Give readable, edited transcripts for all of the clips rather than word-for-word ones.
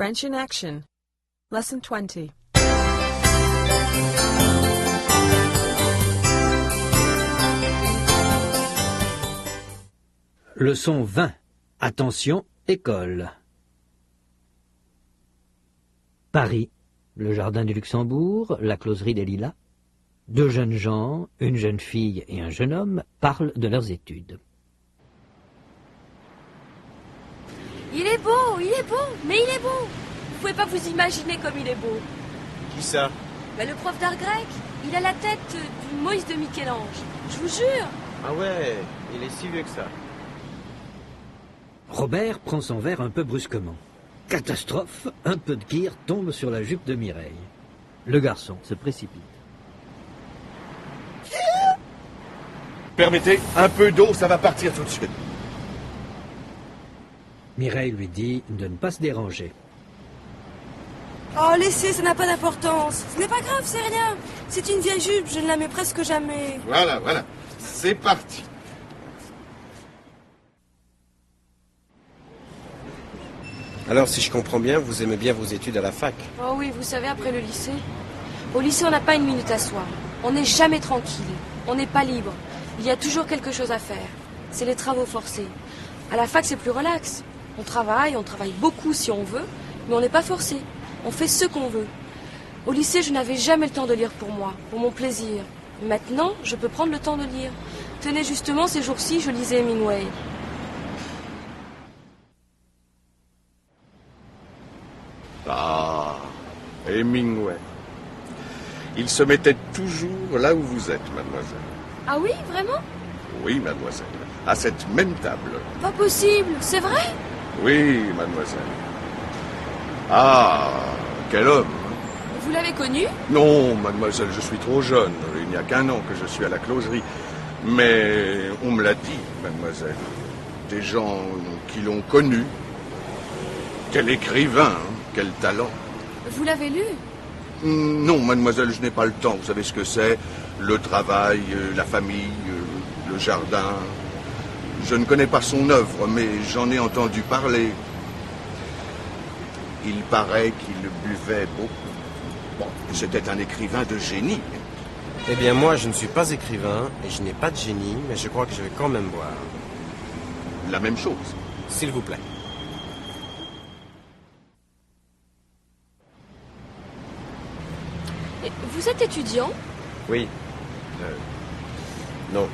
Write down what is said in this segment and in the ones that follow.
French in action. Lesson 20. Leçon 20. Attention, école. Paris, le jardin du Luxembourg, la closerie des Lilas. Deux jeunes gens, une jeune fille et un jeune homme parlent de leurs études. Il est beau, mais il est beau. Vous pouvez pas vous imaginer comme il est beau. Qui ça? Le prof d'art grec, il a la tête du Moïse de Michel-Ange. Je vous jure. Ah ouais, il est si vieux que ça. Robert prend son verre un peu brusquement. Catastrophe, un peu de kir tombe sur la jupe de Mireille. Le garçon se précipite. Permettez, un peu d'eau, ça va partir tout de suite. Mireille lui dit de ne pas se déranger. Oh, laissez, ça n'a pas d'importance. Ce n'est pas grave, c'est rien. C'est une vieille jupe, je ne la mets presque jamais. Voilà, c'est parti. Alors, si je comprends bien, vous aimez bien vos études à la fac? Oh oui, vous savez, après le lycée. Au lycée, on n'a pas une minute à soi. On n'est jamais tranquille. On n'est pas libre. Il y a toujours quelque chose à faire. C'est les travaux forcés. À la fac, c'est plus relax. On travaille beaucoup si on veut, mais on n'est pas forcé. On fait ce qu'on veut. Au lycée, je n'avais jamais le temps de lire pour moi, pour mon plaisir. Maintenant, je peux prendre le temps de lire. Tenez, justement, ces jours-ci, je lisais Hemingway. Ah, Hemingway. Il se mettait toujours là où vous êtes, mademoiselle. Ah oui, vraiment? Oui, mademoiselle. À cette même table. Pas possible, c'est vrai? Oui, mademoiselle. Ah, quel homme. Vous l'avez connu? Non, mademoiselle, je suis trop jeune. Il n'y a qu'un an que je suis à la closerie. Mais on me l'a dit, mademoiselle. Des gens qui l'ont connu. Quel écrivain, hein, quel talent. Vous l'avez lu? Non, mademoiselle, je n'ai pas le temps. Vous savez ce que c'est? Le travail, la famille, le jardin. Je ne connais pas son œuvre, mais j'en ai entendu parler. Il paraît qu'il buvait beaucoup. Bon, c'était un écrivain de génie. Eh bien, moi, je ne suis pas écrivain et je n'ai pas de génie, mais je crois que je vais quand même boire. La même chose. S'il vous plaît. Et vous êtes étudiant? Oui. Non.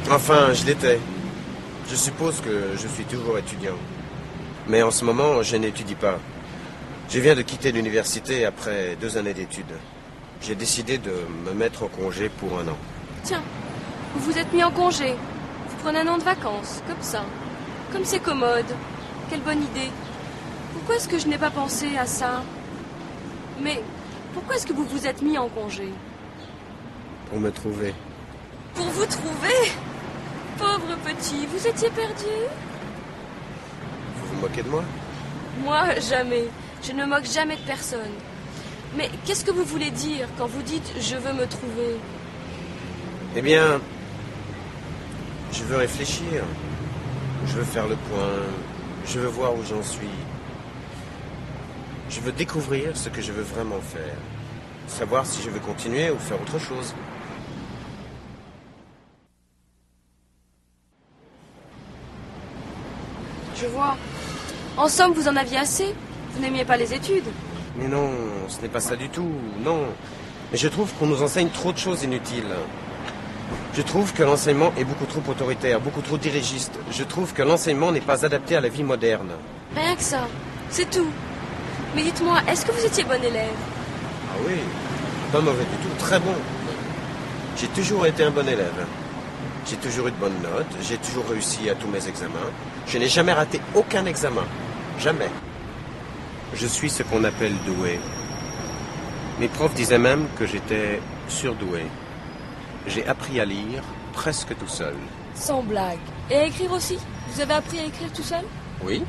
Enfin, je l'étais. Je suppose que je suis toujours étudiant. Mais en ce moment, je n'étudie pas. Je viens de quitter l'université après 2 années d'études. J'ai décidé de me mettre en congé pour 1 an. Tiens, vous vous êtes mis en congé. Vous prenez 1 an de vacances, comme ça. Comme c'est commode. Quelle bonne idée. Pourquoi est-ce que je n'ai pas pensé à ça? Mais pourquoi est-ce que vous vous êtes mis en congé? Pour me trouver. Pour vous trouver? Pauvre petit, vous étiez perdu? Vous vous moquez de moi? Moi, jamais. Je ne me moque jamais de personne. Mais qu'est-ce que vous voulez dire quand vous dites « je veux me trouver » ? Eh bien, je veux réfléchir. Je veux faire le point. Je veux voir où j'en suis. Je veux découvrir ce que je veux vraiment faire. Savoir si je veux continuer ou faire autre chose. Je vois. En somme, vous en aviez assez. Vous n'aimiez pas les études. Mais non, ce n'est pas ça du tout, non. Mais je trouve qu'on nous enseigne trop de choses inutiles. Je trouve que l'enseignement est beaucoup trop autoritaire, beaucoup trop dirigiste. Je trouve que l'enseignement n'est pas adapté à la vie moderne. Rien que ça. C'est tout. Mais dites-moi, est-ce que vous étiez bon élève? Ah oui, pas mauvais du tout, très bon. J'ai toujours été un bon élève. J'ai toujours eu de bonnes notes, j'ai toujours réussi à tous mes examens. Je n'ai jamais raté aucun examen. Jamais. Je suis ce qu'on appelle doué. Mes profs disaient même que j'étais surdoué. J'ai appris à lire presque tout seul. Sans blague. Et à écrire aussi? Vous avez appris à écrire tout seul? Oui.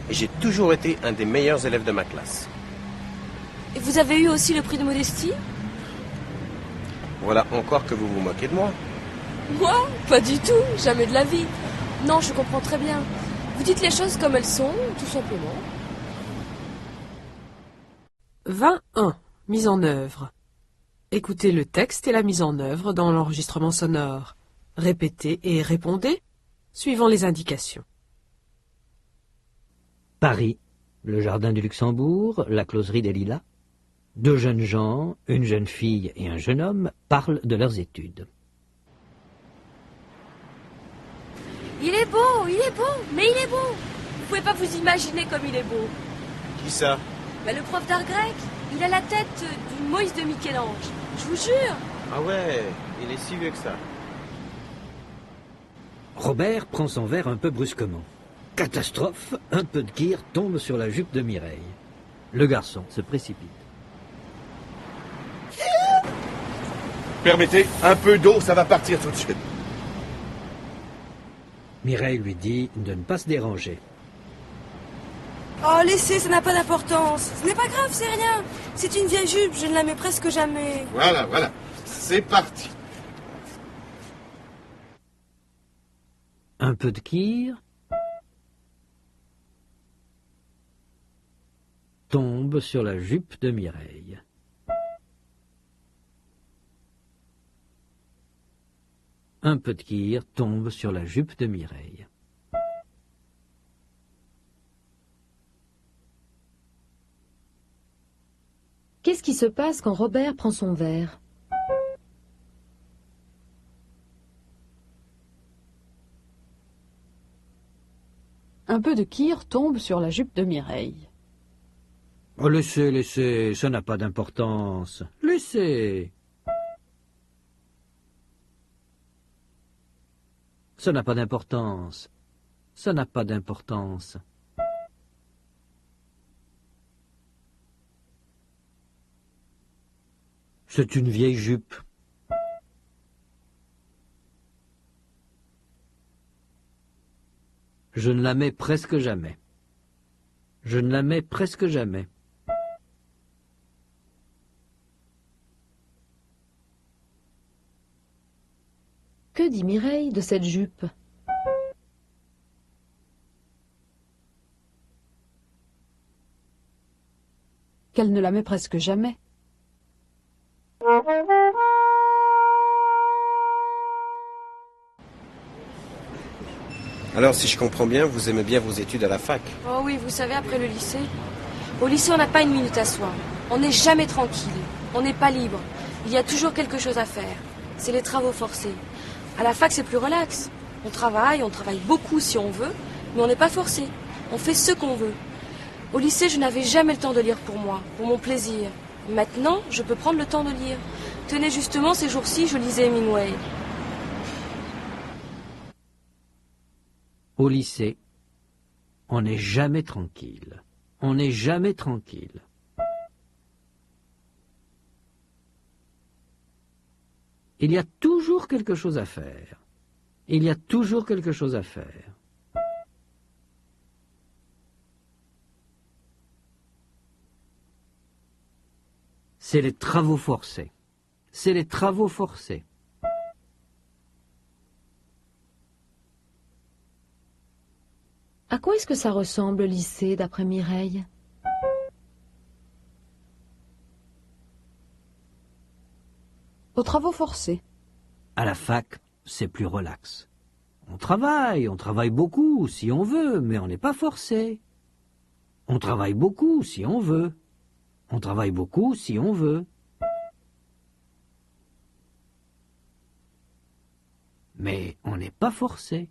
Et j'ai toujours été un des meilleurs élèves de ma classe. Et vous avez eu aussi le prix de modestie? Voilà encore que vous vous moquez de moi. Moi? Pas du tout. Jamais de la vie. Non, je comprends très bien. Vous dites les choses comme elles sont, tout simplement. 21. Mise en œuvre. Écoutez le texte et la mise en œuvre dans l'enregistrement sonore. Répétez et répondez, suivant les indications. Paris, le jardin du Luxembourg, la closerie des Lilas. Deux jeunes gens, une jeune fille et un jeune homme parlent de leurs études. Il est beau, mais il est beau. Vous pouvez pas vous imaginer comme il est beau. Qui ça? Le prof d'art grec, il a la tête du Moïse de Michel-Ange. Je vous jure. Ah ouais, il est si vieux que ça. Robert prend son verre un peu brusquement. Catastrophe, un peu de kir tombe sur la jupe de Mireille. Le garçon se précipite. Permettez, un peu d'eau, ça va partir tout de suite. Mireille lui dit de ne pas se déranger. Oh, laissez, ça n'a pas d'importance. Ce n'est pas grave, c'est rien. C'est une vieille jupe, je ne la mets presque jamais. Voilà, voilà. C'est parti. Un peu de kir tombe sur la jupe de Mireille. Un peu de kir tombe sur la jupe de Mireille. Qu'est-ce qui se passe quand Robert prend son verre? Un peu de kir tombe sur la jupe de Mireille. Oh, laissez, laissez, ça n'a pas d'importance. Laissez. Ça n'a pas d'importance. Ça n'a pas d'importance. C'est une vieille jupe. Je ne la mets presque jamais. Je ne la mets presque jamais. Que dit Mireille de cette jupe? Qu'elle ne la met presque jamais. Alors, si je comprends bien, vous aimez bien vos études à la fac. Oh oui, vous savez, après le lycée, au lycée, on n'a pas une minute à soi. On n'est jamais tranquille. On n'est pas libre. Il y a toujours quelque chose à faire. C'est les travaux forcés. À la fac, c'est plus relax. On travaille beaucoup si on veut, mais on n'est pas forcé. On fait ce qu'on veut. Au lycée, je n'avais jamais le temps de lire pour moi, pour mon plaisir. Maintenant, je peux prendre le temps de lire. Tenez, justement, ces jours-ci, je lisais Hemingway. Au lycée, on n'est jamais tranquille. On n'est jamais tranquille. Il y a toujours quelque chose à faire. Il y a toujours quelque chose à faire. C'est les travaux forcés. C'est les travaux forcés. À quoi est-ce que ça ressemble, le lycée, d'après Mireille? Aux travaux forcés. À la fac, c'est plus relax. On travaille beaucoup si on veut, mais on n'est pas forcé. On travaille beaucoup si on veut. On travaille beaucoup si on veut. Mais on n'est pas forcé.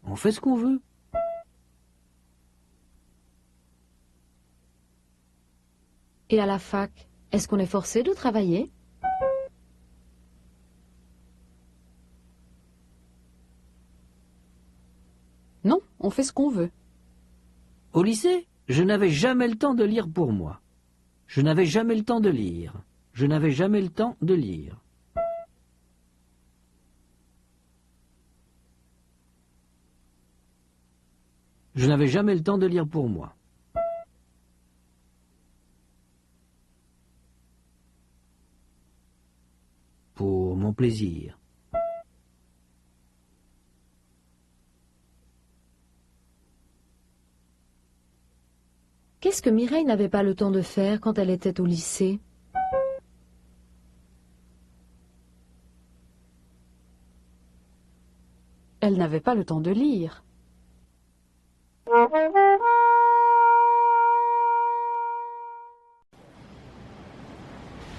On fait ce qu'on veut. Et à la fac, est-ce qu'on est forcé de travailler? Non, on fait ce qu'on veut. Au lycée, je n'avais jamais le temps de lire pour moi. Je n'avais jamais le temps de lire. Je n'avais jamais le temps de lire. Je n'avais jamais le temps de lire pour moi. Pour mon plaisir. Qu'est-ce que Mireille n'avait pas le temps de faire quand elle était au lycée? Elle n'avait pas le temps de lire.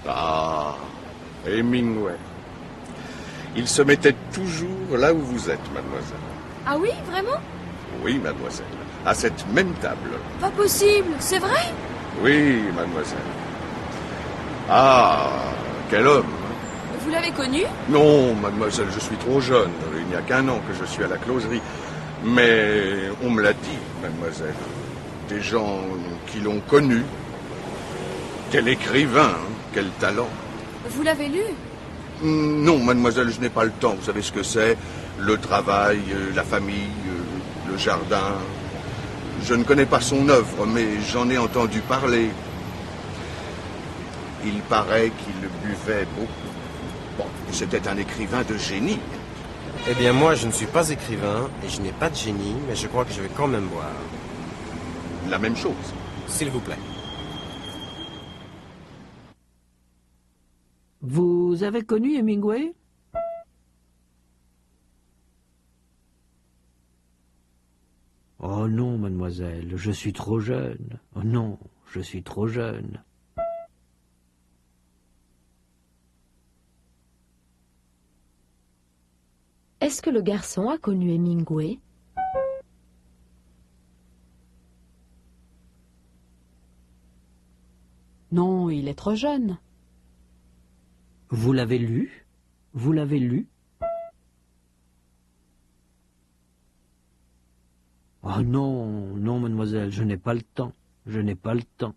Ah, Hemingway. Il se mettait toujours là où vous êtes, mademoiselle. Ah oui, vraiment? Oui, mademoiselle. À cette même table. Pas possible, c'est vrai? Oui, mademoiselle. Ah, quel homme. Vous l'avez connu? Non, mademoiselle, je suis trop jeune. Il n'y a qu'un an que je suis à la closerie. Mais on me l'a dit, mademoiselle. Des gens qui l'ont connu. Quel écrivain, hein, quel talent. Vous l'avez lu? Non, mademoiselle, je n'ai pas le temps. Vous savez ce que c'est? Le travail, la famille, le jardin. Je ne connais pas son œuvre, mais j'en ai entendu parler. Il paraît qu'il buvait beaucoup. Bon, c'était un écrivain de génie. Eh bien, moi, je ne suis pas écrivain et je n'ai pas de génie, mais je crois que je vais quand même boire. La même chose. S'il vous plaît. Vous avez connu Hemingway? Oh non, mademoiselle, je suis trop jeune. Oh non, je suis trop jeune. Est-ce que le garçon a connu Hemingway? Non, il est trop jeune. Vous l'avez lu? Vous l'avez lu? Oh non, non, mademoiselle, je n'ai pas le temps. Je n'ai pas le temps.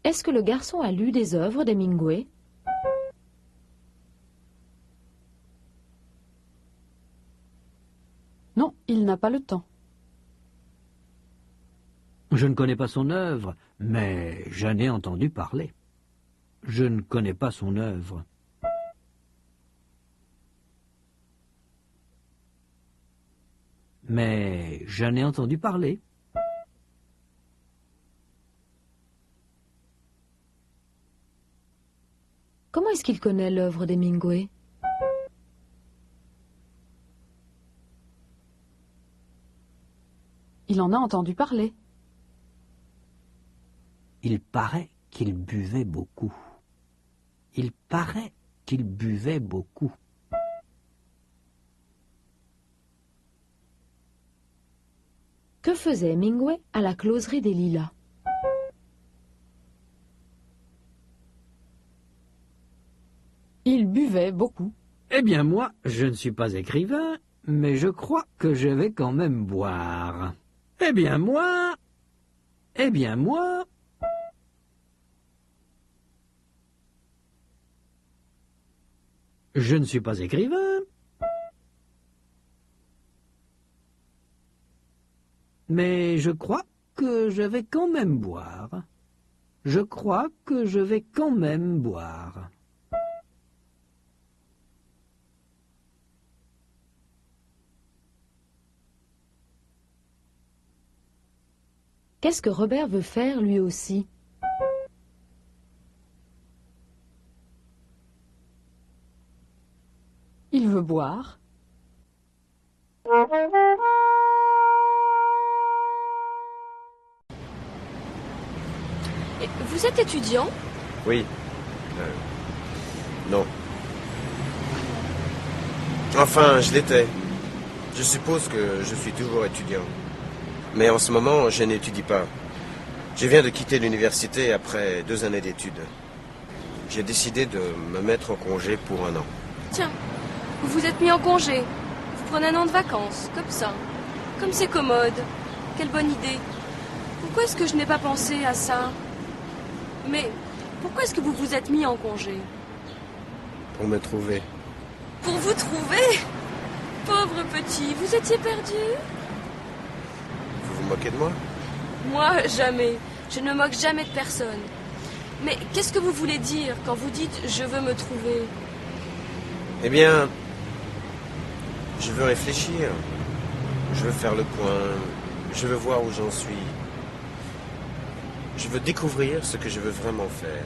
Est-ce que le garçon a lu des œuvres d'Hemingway? Non, il n'a pas le temps. Je ne connais pas son œuvre, mais j'en ai entendu parler. Je ne connais pas son œuvre. Mais j'en ai entendu parler. Comment est-ce qu'il connaît l'œuvre d'Hemingway? Il en a entendu parler. Il paraît qu'il buvait beaucoup. Il paraît qu'il buvait beaucoup. Que faisait Hemingway à la closerie des Lilas? Il buvait beaucoup. Eh bien moi, je ne suis pas écrivain, mais je crois que je vais quand même boire. Eh bien moi... Je ne suis pas écrivain, mais je crois que je vais quand même boire. Je crois que je vais quand même boire. Qu'est-ce que Robert veut faire lui aussi? Il veut boire. Et vous êtes étudiant? Oui. Non. Enfin, je l'étais. Je suppose que je suis toujours étudiant. Mais en ce moment, je n'étudie pas. Je viens de quitter l'université après 2 années d'études. J'ai décidé de me mettre en congé pour 1 an. Tiens, vous vous êtes mis en congé. Vous prenez un an de vacances, comme ça. Comme c'est commode. Quelle bonne idée. Pourquoi est-ce que je n'ai pas pensé à ça? Mais pourquoi est-ce que vous vous êtes mis en congé? Pour me trouver. Pour vous trouver? Pauvre petit, vous étiez perdu? Vous vous moquez de moi? Moi, jamais. Je ne me moque jamais de personne. Mais qu'est-ce que vous voulez dire quand vous dites « je veux me trouver » ? Eh bien, je veux réfléchir. Je veux faire le point. Je veux voir où j'en suis. Je veux découvrir ce que je veux vraiment faire.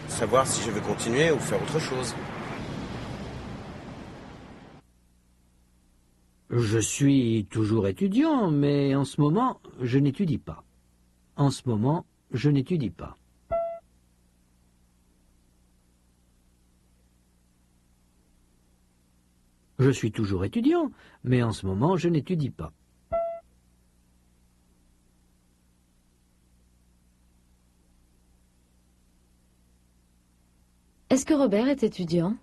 Savoir si je veux continuer ou faire autre chose. Je suis toujours étudiant, mais en ce moment, je n'étudie pas. En ce moment, je n'étudie pas. Je suis toujours étudiant, mais en ce moment, je n'étudie pas. Est-ce que Robert est étudiant?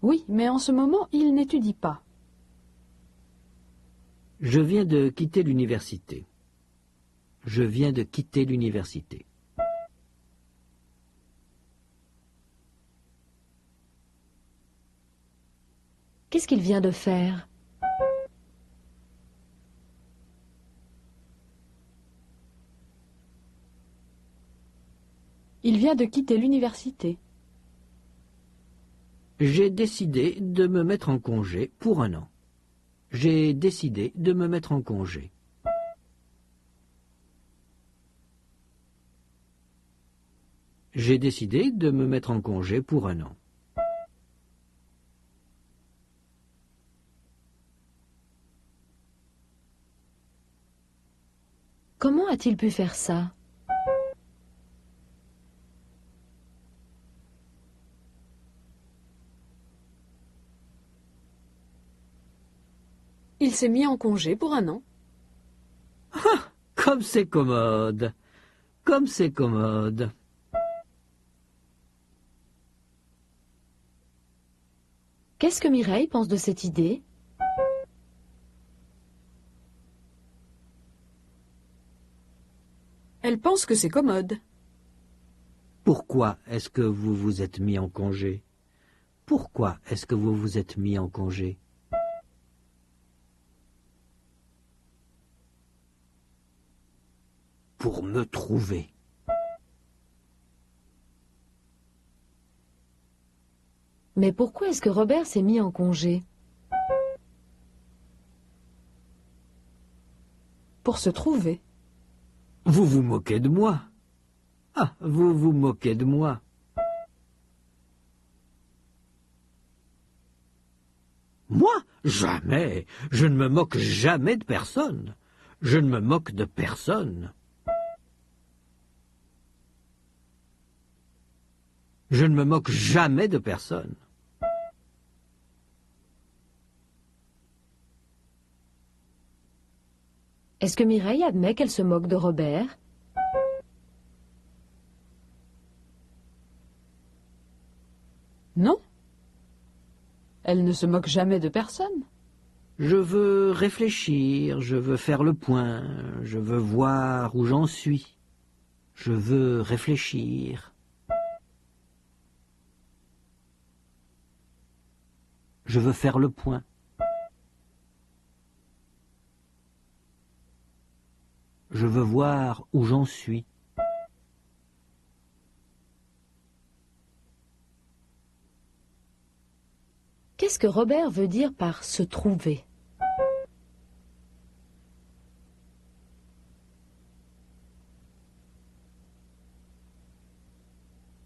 Oui, mais en ce moment, il n'étudie pas. Je viens de quitter l'université. Je viens de quitter l'université. Qu'est-ce qu'il vient de faire? Il vient de quitter l'université. J'ai décidé de me mettre en congé pour 1 an. J'ai décidé de me mettre en congé. J'ai décidé de me mettre en congé pour 1 an. Comment a-t-il pu faire ça? Il s'est mis en congé pour 1 an. Ah, comme c'est commode! Comme c'est commode! Qu'est-ce que Mireille pense de cette idée? Elle pense que c'est commode. Pourquoi est-ce que vous vous êtes mis en congé? Pourquoi est-ce que vous vous êtes mis en congé? Pour me trouver. Mais pourquoi est-ce que Robert s'est mis en congé? Pour se trouver. Vous vous moquez de moi. Ah, vous vous moquez de moi. Moi? Jamais. Je ne me moque jamais de personne. Je ne me moque de personne. Je ne me moque jamais de personne. Est-ce que Mireille admet qu'elle se moque de Robert? Non. Elle ne se moque jamais de personne. Je veux réfléchir, je veux faire le point, je veux voir où j'en suis. Je veux réfléchir. Je veux faire le point. Je veux voir où j'en suis. Qu'est-ce que Robert veut dire par se trouver?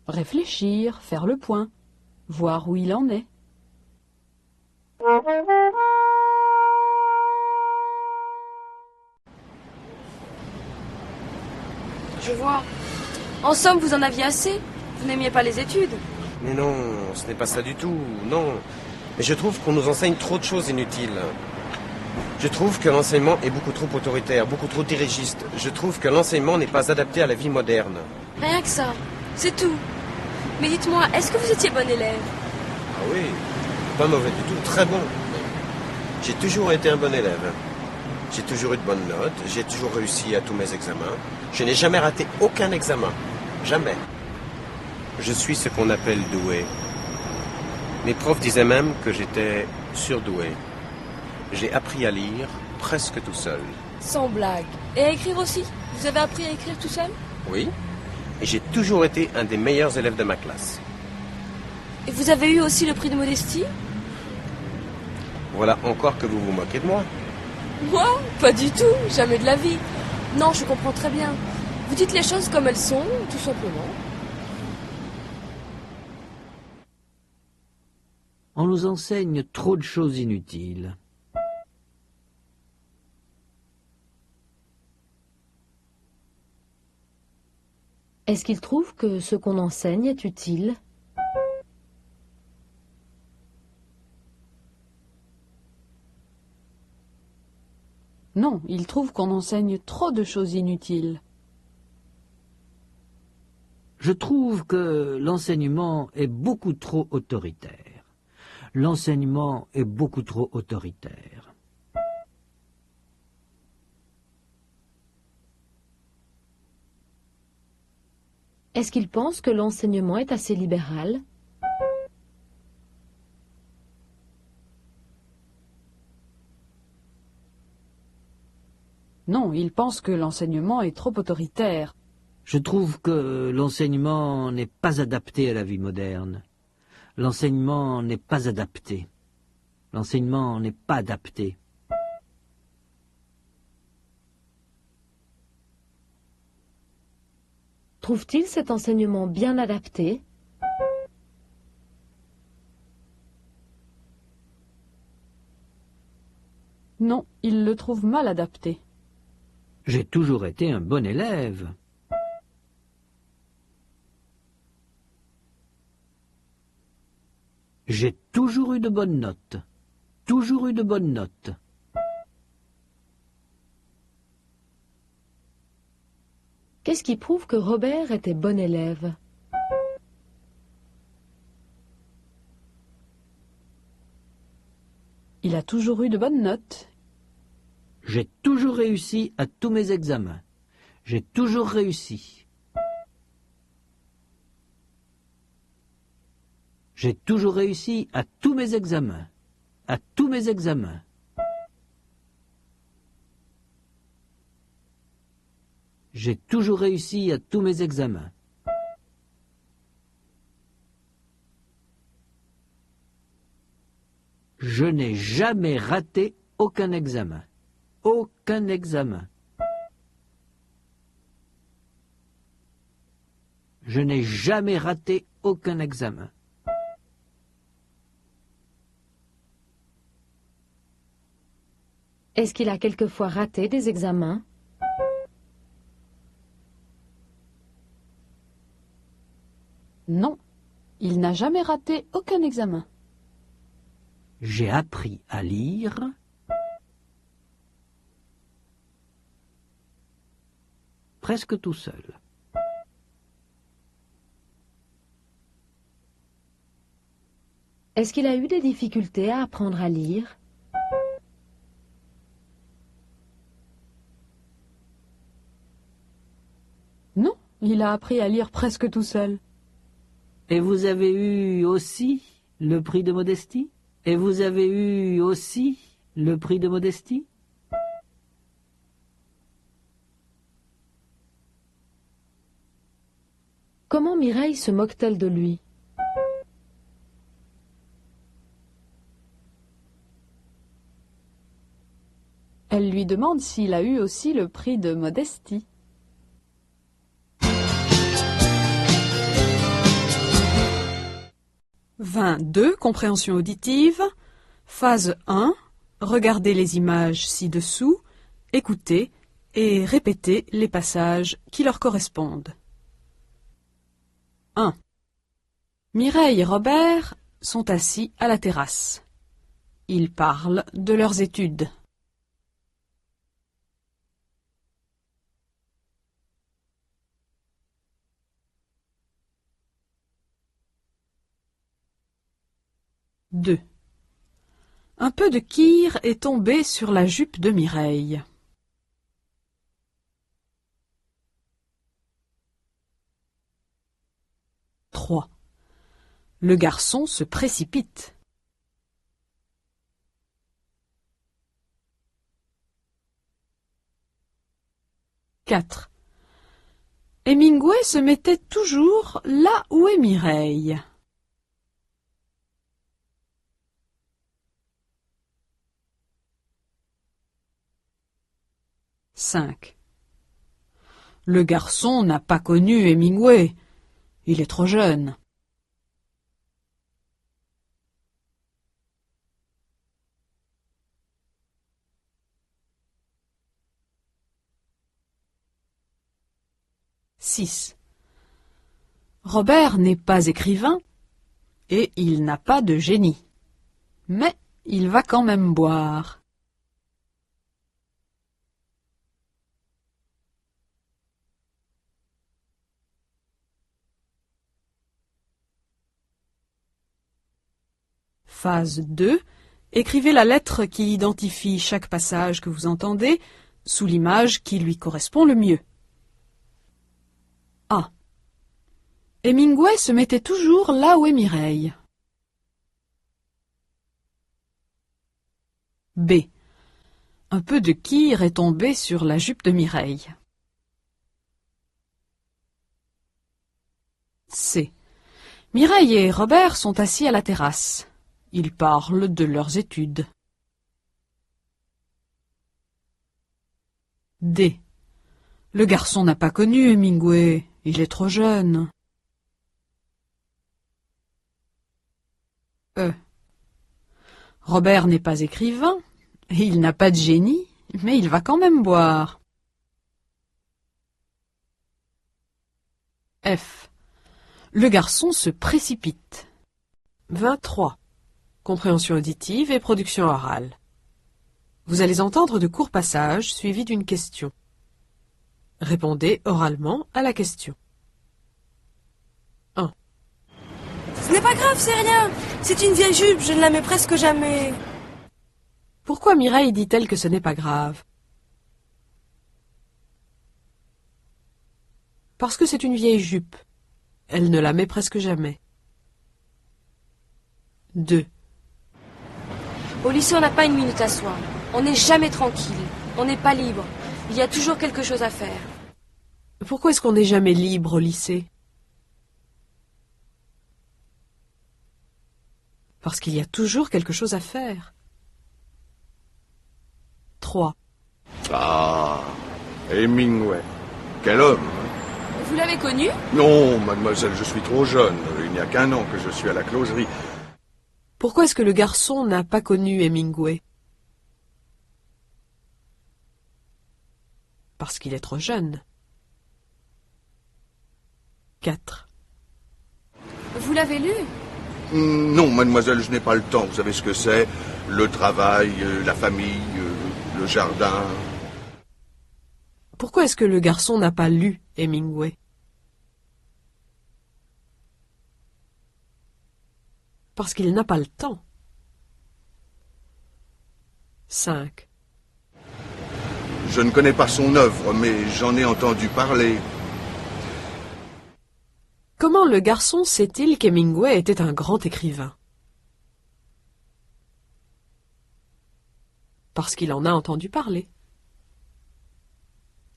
Réfléchir, faire le point, voir où il en est. Je vois. En somme, vous en aviez assez. Vous n'aimiez pas les études. Mais non, ce n'est pas ça du tout, non. Mais je trouve qu'on nous enseigne trop de choses inutiles. Je trouve que l'enseignement est beaucoup trop autoritaire, beaucoup trop dirigiste. Je trouve que l'enseignement n'est pas adapté à la vie moderne. Rien que ça. C'est tout. Mais dites-moi, est-ce que vous étiez bon élève? Ah oui, pas mauvais du tout, très bon. J'ai toujours été un bon élève. J'ai toujours eu de bonnes notes, j'ai toujours réussi à tous mes examens. Je n'ai jamais raté aucun examen. Jamais. Je suis ce qu'on appelle doué. Mes profs disaient même que j'étais surdoué. J'ai appris à lire presque tout seul. Sans blague. Et à écrire aussi? Vous avez appris à écrire tout seul? Oui. Et j'ai toujours été un des meilleurs élèves de ma classe. Et vous avez eu aussi le prix de modestie? Voilà encore que vous vous moquez de moi. Moi? Pas du tout, jamais de la vie. Non, je comprends très bien. Vous dites les choses comme elles sont, tout simplement. On nous enseigne trop de choses inutiles. Est-ce qu'il trouve que ce qu'on enseigne est utile? Non, il trouve qu'on enseigne trop de choses inutiles. Je trouve que l'enseignement est beaucoup trop autoritaire. L'enseignement est beaucoup trop autoritaire. Est-ce qu'il pense que l'enseignement est assez libéral? Non, il pense que l'enseignement est trop autoritaire. Je trouve que l'enseignement n'est pas adapté à la vie moderne. L'enseignement n'est pas adapté. L'enseignement n'est pas adapté. Trouve-t-il cet enseignement bien adapté? Non, il le trouve mal adapté. J'ai toujours été un bon élève. J'ai toujours eu de bonnes notes. Toujours eu de bonnes notes. Qu'est-ce qui prouve que Robert était bon élève? Il a toujours eu de bonnes notes. J'ai toujours réussi à tous mes examens. J'ai toujours réussi. J'ai toujours réussi à tous mes examens. À tous mes examens. J'ai toujours réussi à tous mes examens. Je n'ai jamais raté aucun examen. Aucun examen. Je n'ai jamais raté aucun examen. Est-ce qu'il a quelquefois raté des examens? Non, il n'a jamais raté aucun examen. J'ai appris à lire. Presque tout seul. Est-ce qu'il a eu des difficultés à apprendre à lire? Non, il a appris à lire presque tout seul. Et vous avez eu aussi le prix de modestie? Et vous avez eu aussi le prix de modestie? Comment Mireille se moque-t-elle de lui? Elle lui demande s'il a eu aussi le prix de modestie. « 22. Compréhension auditive. Phase 1. Regardez les images ci-dessous, écoutez et répétez les passages qui leur correspondent. 1. Mireille et Robert sont assis à la terrasse. Ils parlent de leurs études. 2. Un peu de kir est tombé sur la jupe de Mireille. 3. Le garçon se précipite. 4. Hemingway se mettait toujours là où est Mireille. 5. Le garçon n'a pas connu Hemingway. Il est trop jeune. « 6. Robert n'est pas écrivain et il n'a pas de génie. Mais il va quand même boire. Phase 2. Écrivez la lettre qui identifie chaque passage que vous entendez sous l'image qui lui correspond le mieux. A. Hemingway se mettait toujours là où est Mireille. B. Un peu de kir est tombé sur la jupe de Mireille. C. Mireille et Robert sont assis à la terrasse. Ils parlent de leurs études. D. Le garçon n'a pas connu Hemingway. Il est trop jeune. E. Robert n'est pas écrivain, et il n'a pas de génie, mais il va quand même boire. F. Le garçon se précipite. 23. Compréhension auditive et production orale. Vous allez entendre de courts passages suivis d'une question. Répondez oralement à la question. 1. Ce n'est pas grave, c'est rien. C'est une vieille jupe, je ne la mets presque jamais. Pourquoi Mireille dit-elle que ce n'est pas grave? Parce que c'est une vieille jupe. Elle ne la met presque jamais. 2. Au lycée, on n'a pas une minute à soi. On n'est jamais tranquille. On n'est pas libre. Il y a toujours quelque chose à faire. Pourquoi est-ce qu'on n'est jamais libre au lycée? Parce qu'il y a toujours quelque chose à faire. 3. Ah, Hemingway. Quel homme, hein? Vous l'avez connu? Non, mademoiselle, je suis trop jeune. Il n'y a qu'un an que je suis à la closerie. Pourquoi est-ce que le garçon n'a pas connu Hemingway? Parce qu'il est trop jeune. 4. Vous l'avez lu? Non, mademoiselle, je n'ai pas le temps. Vous savez ce que c'est? Le travail, la famille, le jardin. Pourquoi est-ce que le garçon n'a pas lu Hemingway? Parce qu'il n'a pas le temps. 5. Je ne connais pas son œuvre, mais j'en ai entendu parler. Comment le garçon sait-il qu'Hemingway était un grand écrivain? Parce qu'il en a entendu parler.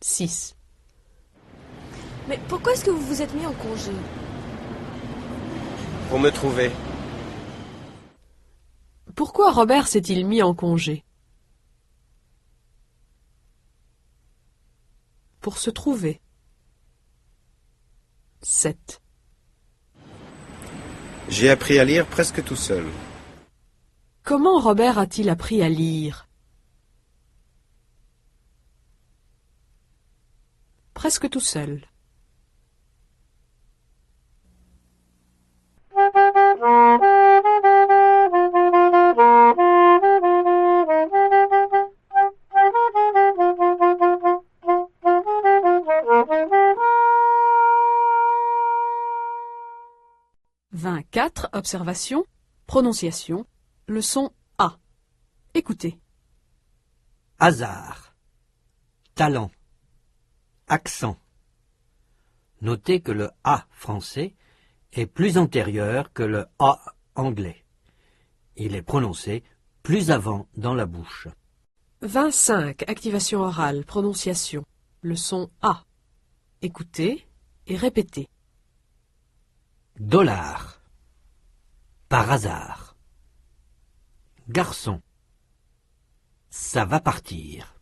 6. Mais pourquoi est-ce que vous vous êtes mis en congé? Pour me trouver. Pourquoi Robert s'est-il mis en congé? Pour se trouver. 7. J'ai appris à lire presque tout seul. Comment Robert a-t-il appris à lire? Presque tout seul. « 24. Observation. Prononciation. Leçon A. Écoutez. Hasard. Talent. Accent. Notez que le A français est plus antérieur que le A anglais. Il est prononcé plus avant dans la bouche. 25. Activation orale. Prononciation. Leçon A. Écoutez et répétez. Dollar. Par hasard. Garçon. Ça va partir.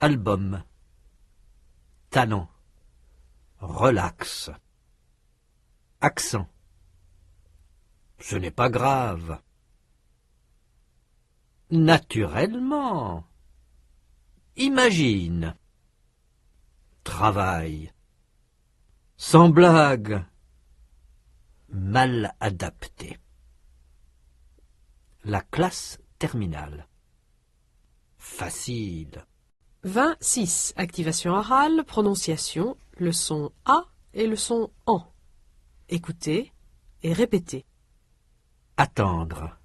album. Talent. Relax. Accent. Ce n'est pas grave. Naturellement. Imagine. Travail. Sans blague. Mal adapté. La classe terminale. Facile. 26. Activation orale, prononciation, le son A et le son AN. Écoutez et répétez. Attendre.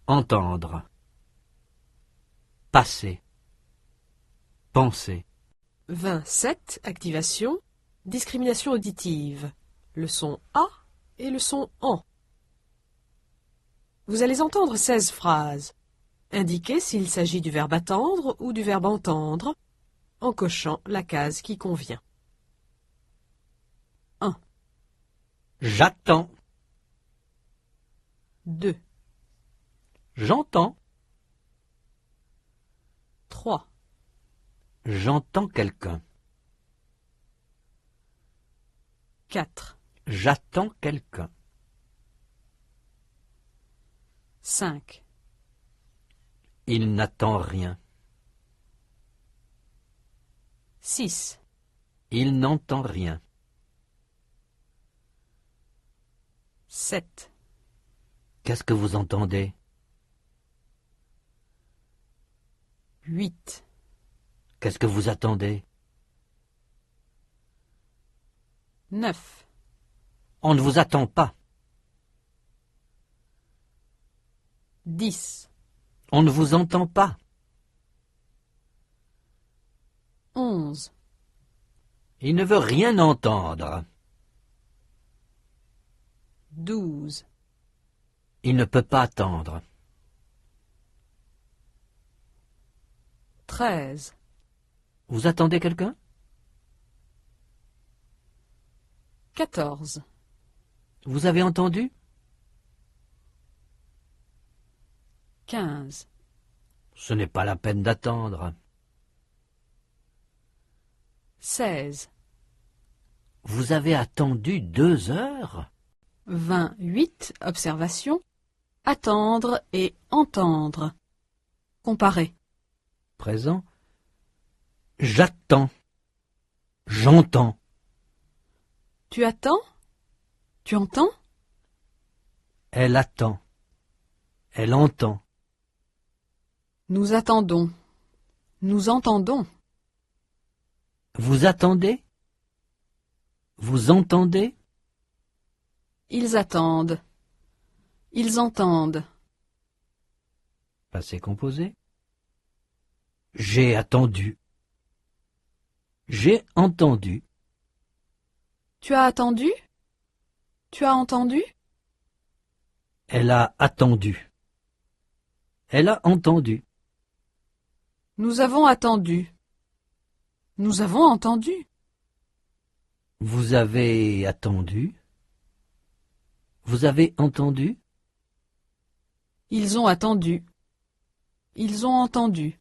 Entendre. Passer. Penser. 27. Activation, discrimination auditive, le son A et le son AN. Vous allez entendre 16 phrases. Indiquez s'il s'agit du verbe attendre ou du verbe entendre, en cochant la case qui convient. 1, J'attends. 2, J'entends. 3, J'entends quelqu'un. 4, J'attends quelqu'un. 5, Il n'attend rien. 6, Il n'entend rien. 7, Qu'est-ce que vous entendez? 8, Qu'est-ce que vous attendez? 9, On ne vous attend pas. 10, On ne vous entend pas. 11, Il ne veut rien entendre. 12, Il ne peut pas attendre. 13, Vous attendez quelqu'un? 14, Vous avez entendu? 15, Ce n'est pas la peine d'attendre. 16, Vous avez attendu 2 heures? 28. Observation. Attendre et entendre. Comparer. Présent. J'attends. J'entends. Tu attends? Tu entends? Elle attend. Elle entend. Nous attendons. Nous entendons. Vous attendez? Vous entendez? Ils attendent. Ils entendent. Passé composé. J'ai attendu. J'ai entendu. Tu as attendu? Tu as entendu? Elle a attendu. Elle a entendu. Nous avons attendu. Nous avons entendu. Vous avez attendu. Vous avez entendu. Ils ont attendu. Ils ont entendu.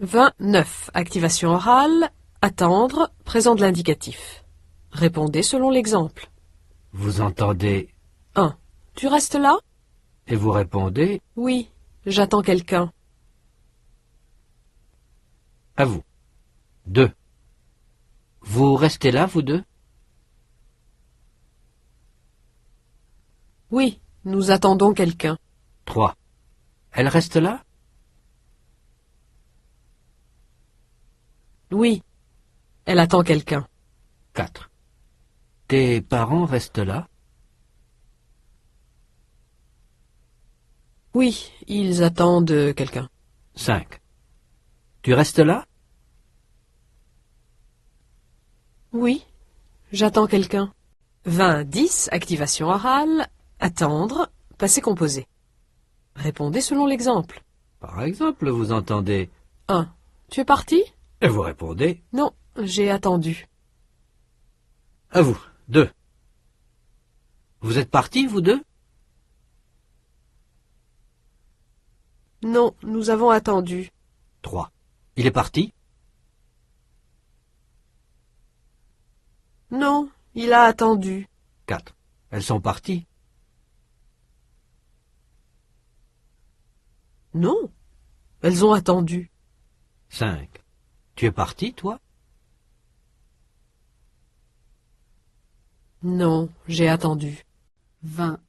29. Activation orale. Attendre. Présent de l'indicatif. Répondez selon l'exemple. Vous entendez 1. Tu restes là? et vous répondez Oui, j'attends quelqu'un. à vous. 2. Vous restez là, vous deux? Oui, nous attendons quelqu'un. 3. Elle reste là? Oui, elle attend quelqu'un. 4. Tes parents restent là? Oui, ils attendent quelqu'un. 5. Tu restes là? Oui, j'attends quelqu'un. 20-10, activation orale, attendre, passé composé. Répondez selon l'exemple. Par exemple, vous entendez 1. Tu es parti? et vous répondez Non, j'ai attendu. à vous. 2. Vous êtes partis, vous deux? Non, nous avons attendu. 3. Il est parti? Non, il a attendu. 4. Elles sont parties? Non, elles ont attendu. 5. Tu es parti, toi? Non, j'ai attendu.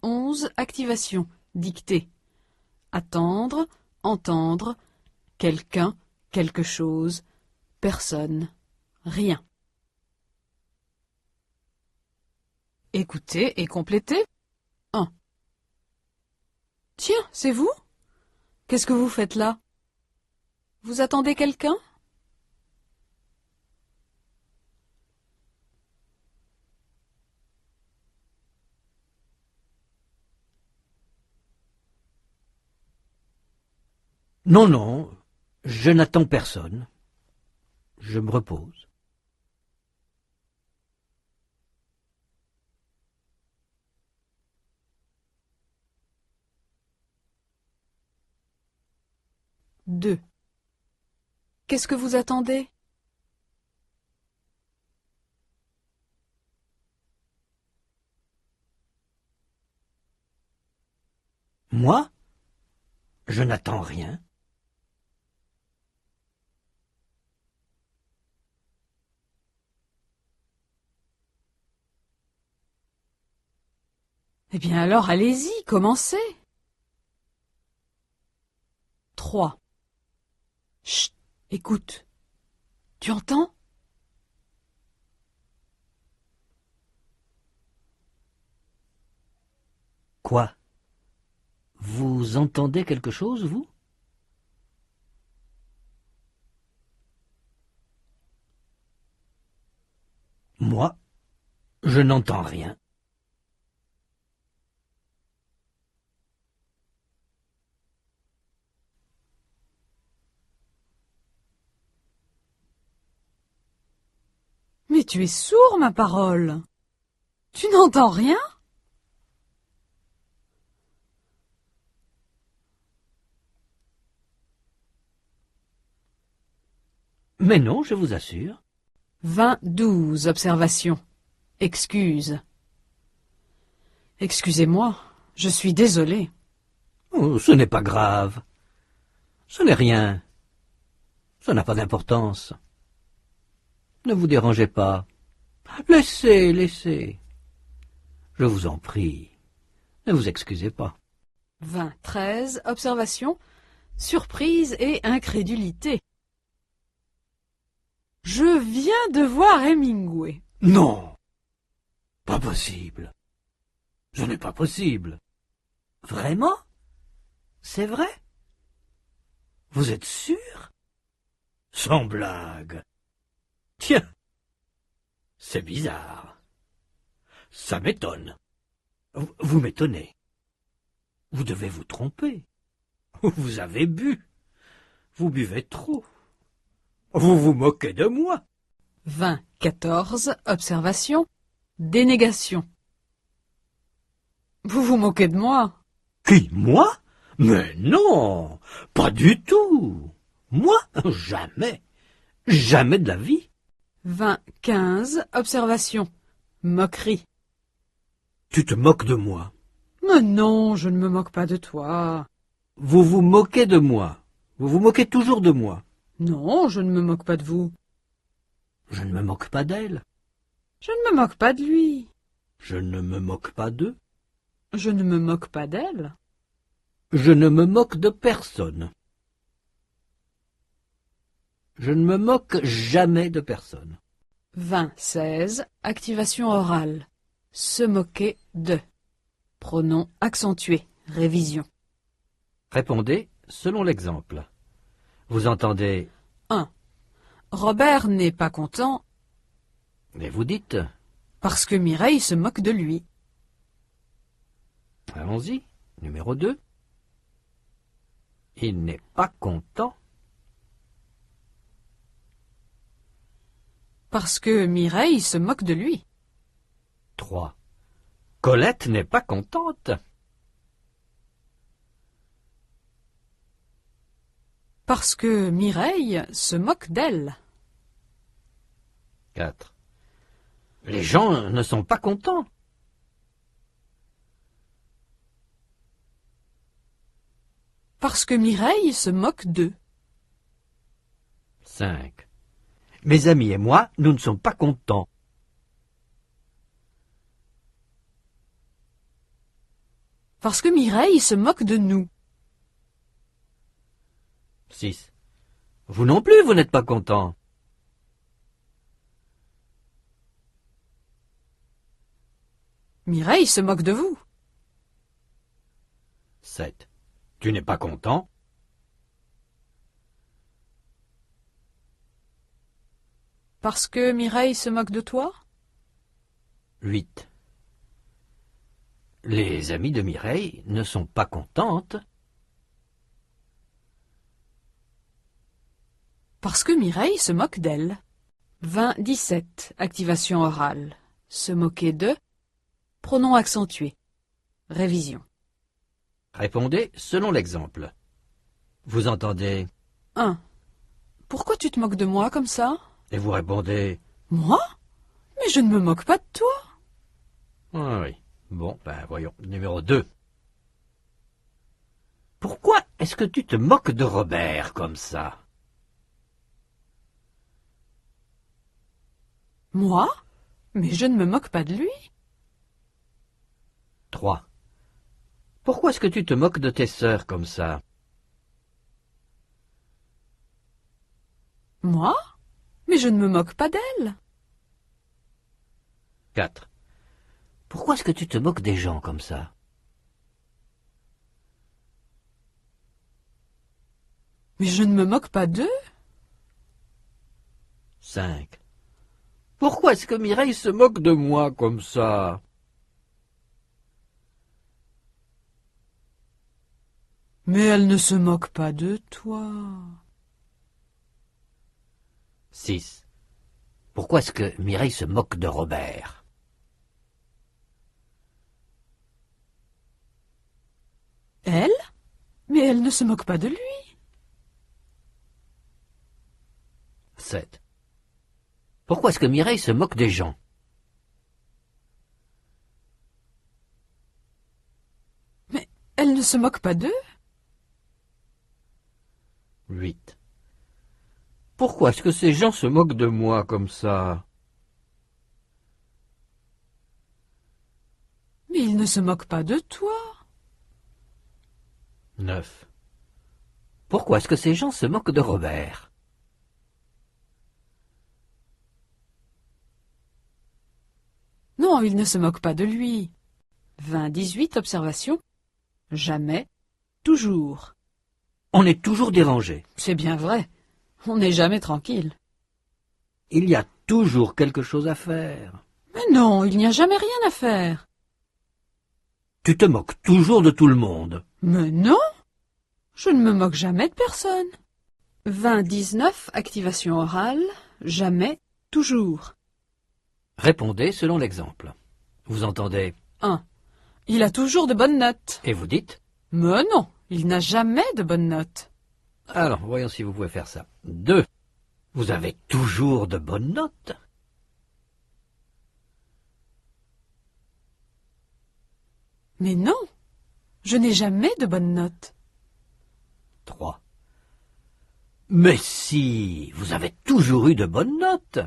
11. Activation. Dictée. Attendre, entendre, quelqu'un, quelque chose, personne, rien. Écoutez et complétez. 1. Tiens, c'est vous? Qu'est-ce que vous faites là? Vous attendez quelqu'un? Non, non, je n'attends personne. Je me repose. Deux. Qu'est-ce que vous attendez? Moi? Je n'attends rien. Eh bien alors, allez-y, commencez. 3. Chut, écoute. Tu entends? Quoi? Vous entendez quelque chose, vous? Moi, je n'entends rien. Mais tu es sourd, ma parole. Tu n'entends rien? Mais non, je vous assure. 12. Observation. Excuse. Excusez-moi, je suis désolé. Oh, ce n'est pas grave. Ce n'est rien. Ça n'a pas d'importance. Ne vous dérangez pas. Laissez, laissez. Je vous en prie. Ne vous excusez pas. 13. Observation. Surprise et incrédulité. Je viens de voir Hemingway. Non. Pas possible. Ce n'est pas possible. Vraiment? C'est vrai? Vous êtes sûr? Sans blague. Tiens. C'est bizarre. Ça m'étonne. Vous m'étonnez. Vous devez vous tromper. Vous avez bu. Vous buvez trop. Vous vous moquez de moi. 14. Observation. Dénégation. Vous vous moquez de moi? Qui, moi? Mais non, pas du tout. Moi, jamais. Jamais de la vie. 15. Observation. Moquerie. Tu te moques de moi. Mais non, je ne me moque pas de toi. Vous vous moquez de moi. Vous vous moquez toujours de moi. Non, je ne me moque pas de vous. Je ne me moque pas d'elle. Je ne me moque pas de lui. Je ne me moque pas d'eux. Je ne me moque pas d'elle. Je ne me moque de personne. Je ne me moque jamais de personne. 16. Activation orale. Se moquer de. Pronom accentué. Révision. Répondez selon l'exemple. Vous entendez 1. Robert n'est pas content mais vous dites. parce que Mireille se moque de lui. Allons-y. Numéro 2. Il n'est pas content. Parce que Mireille se moque de lui. 3. Colette n'est pas contente. Parce que Mireille se moque d'elle. 4. Les gens ne sont pas contents. Parce que Mireille se moque d'eux. 5. Mes amis et moi, nous ne sommes pas contents. Parce que Mireille se moque de nous. 6. Vous non plus, vous n'êtes pas contents. Mireille se moque de vous. 7. Tu n'es pas content? Parce que Mireille se moque de toi. 8. Les amis de Mireille ne sont pas contentes. Parce que Mireille se moque d'elle. 20-17. Activation orale. Se moquer de. Pronom accentué. Révision. Répondez selon l'exemple. Vous entendez 1. Pourquoi tu te moques de moi comme ça? et vous répondez Moi? Mais je ne me moque pas de toi. ah oui. Bon, ben voyons. Numéro 2. Pourquoi est-ce que tu te moques de Robert comme ça? Moi? Mais je ne me moque pas de lui. 3. Pourquoi est-ce que tu te moques de tes sœurs comme ça? Moi? Mais je ne me moque pas d'elle. 4. Pourquoi est-ce que tu te moques des gens comme ça? Mais je ne me moque pas d'eux. 5. Pourquoi est-ce que Mireille se moque de moi comme ça? Mais elle ne se moque pas de toi. 6. Pourquoi est-ce que Mireille se moque de Robert? Elle? Mais elle ne se moque pas de lui. 7. Pourquoi est-ce que Mireille se moque des gens? Mais elle ne se moque pas d'eux. 8. Pourquoi est-ce que ces gens se moquent de moi comme ça? Mais ils ne se moquent pas de toi. 9. Pourquoi est-ce que ces gens se moquent de Robert? Non, ils ne se moquent pas de lui. 20-18. Observation. Jamais. Toujours. On est toujours dérangé. C'est bien vrai. On n'est jamais tranquille. Il y a toujours quelque chose à faire. Mais non, il n'y a jamais rien à faire. Tu te moques toujours de tout le monde. Mais non, je ne me moque jamais de personne. 20-19. Activation orale. Jamais. Toujours. Répondez selon l'exemple. Vous entendez 1. Il a toujours de bonnes notes. et vous dites Mais non, il n'a jamais de bonnes notes. alors, voyons si vous pouvez faire ça. 2. Vous avez toujours de bonnes notes. Mais non, je n'ai jamais de bonnes notes. 3. Mais si, vous avez toujours eu de bonnes notes.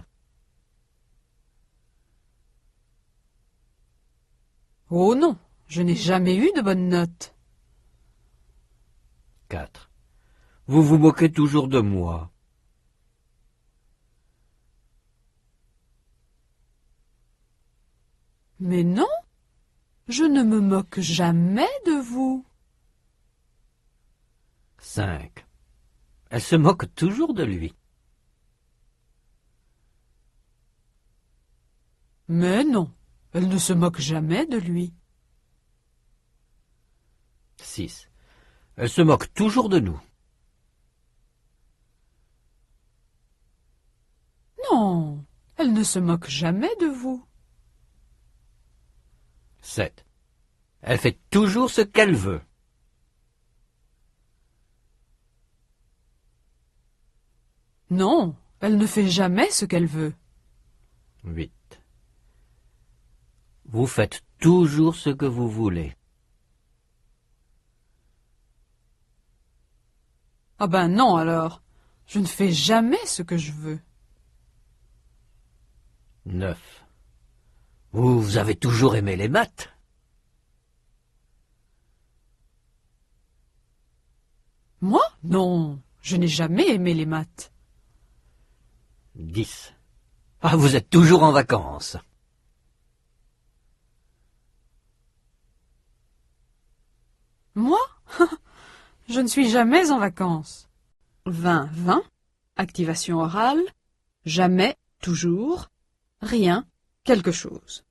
Oh non, je n'ai jamais eu de bonnes notes. 4. Vous vous moquez toujours de moi. Mais non, je ne me moque jamais de vous. 5. Elle se moque toujours de lui. Mais non, elle ne se moque jamais de lui. 6. Elle se moque toujours de nous. Non, elle ne se moque jamais de vous. 7. Elle fait toujours ce qu'elle veut. Non, elle ne fait jamais ce qu'elle veut. 8. Vous faites toujours ce que vous voulez. Ah ben non alors. Je ne fais jamais ce que je veux. 9. Vous avez toujours aimé les maths. Moi? Non, je n'ai jamais aimé les maths. 10. Ah, vous êtes toujours en vacances. Moi? Je ne suis jamais en vacances. 20, 20, activation orale, jamais, toujours, rien, quelque chose.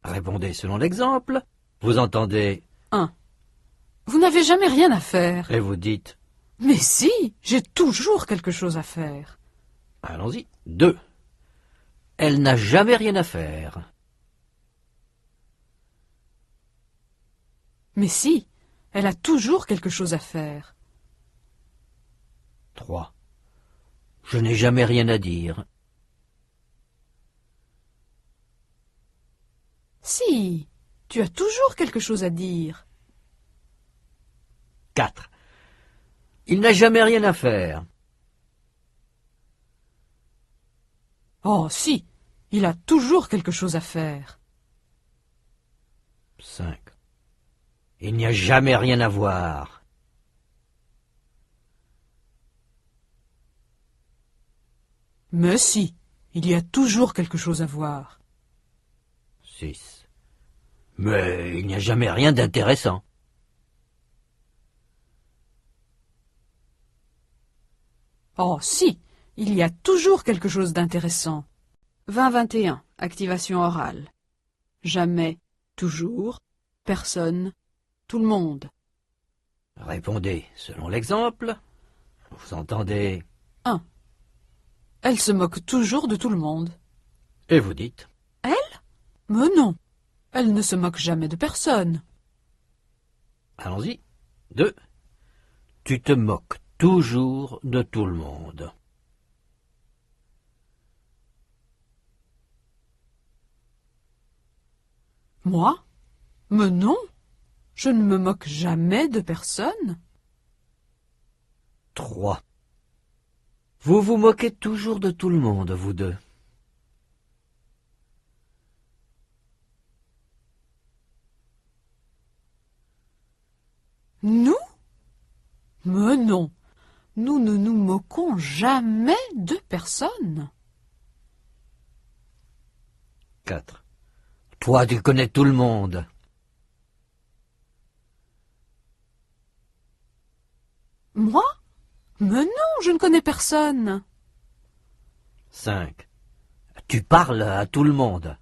Répondez selon l'exemple. Vous entendez 1. Vous n'avez jamais rien à faire. et vous dites Mais si, j'ai toujours quelque chose à faire. allons-y. 2. Elle n'a jamais rien à faire. Mais si, elle a toujours quelque chose à faire. 3. Je n'ai jamais rien à dire. Si, tu as toujours quelque chose à dire. 4. Il n'a jamais rien à faire. Oh si, il a toujours quelque chose à faire. 5. Il n'y a jamais rien à voir. Mais si, il y a toujours quelque chose à voir. 6. Mais il n'y a jamais rien d'intéressant. Oh si, il y a toujours quelque chose d'intéressant. 20-21, activation orale. Jamais, toujours, personne, tout le monde. Répondez selon l'exemple. Vous entendez 1. Elle se moque toujours de tout le monde. et vous dites Mais non, elle ne se moque jamais de personne. allons-y. 2. Tu te moques toujours de tout le monde. Moi? Mais non, je ne me moque jamais de personne. 3. Vous vous moquez toujours de tout le monde, vous deux. Nous? Mais non, nous ne nous moquons jamais de personne. 4. Toi, tu connais tout le monde. Moi? Mais non, je ne connais personne. 5. Tu parles à tout le monde.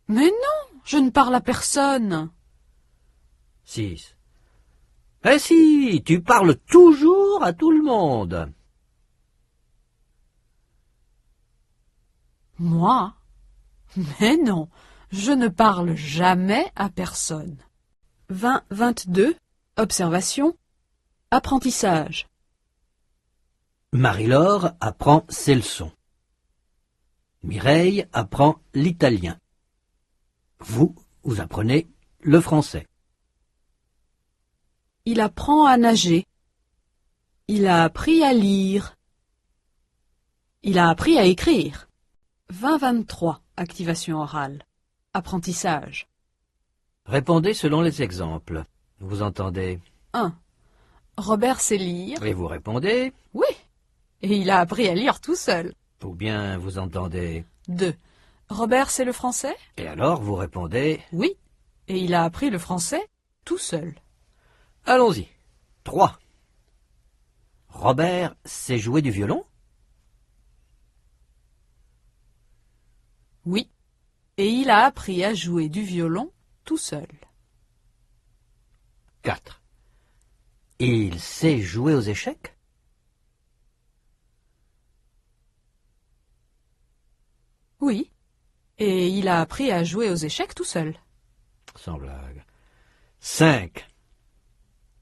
Mais non, je ne parle à personne. 6. Eh si, tu parles toujours à tout le monde. Moi? Mais non, je ne parle jamais à personne. 20-22, observation, apprentissage. Marie-Laure apprend ses leçons. Mireille apprend l'italien. Vous apprenez le français. Il apprend à nager. Il a appris à lire. Il a appris à écrire. 20-23, activation orale. Apprentissage. Répondez selon les exemples. Vous entendez 1. Robert sait lire. et vous répondez, Oui. Et il a appris à lire tout seul. ou bien vous entendez 2. Robert sait le français. et alors vous répondez. Oui. Et il a appris le français tout seul. Allons-y. 3. Robert sait jouer du violon. Oui. Et il a appris à jouer du violon tout seul. 4. Il sait jouer aux échecs. Oui. Et il a appris à jouer aux échecs tout seul. Sans blague. 5.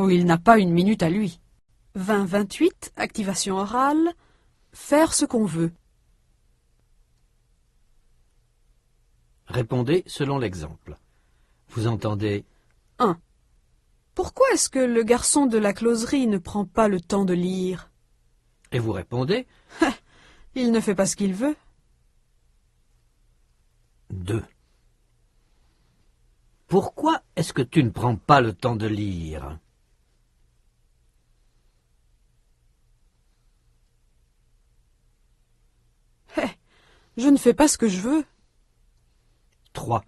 Oh, il n'a pas une minute à lui. 20-28, activation orale. Faire ce qu'on veut. Répondez selon l'exemple. Vous entendez 1. Pourquoi est-ce que le garçon de la closerie ne prend pas le temps de lire? et vous répondez Il ne fait pas ce qu'il veut. 2. Pourquoi est-ce que tu ne prends pas le temps de lire? Je ne fais pas ce que je veux. 3.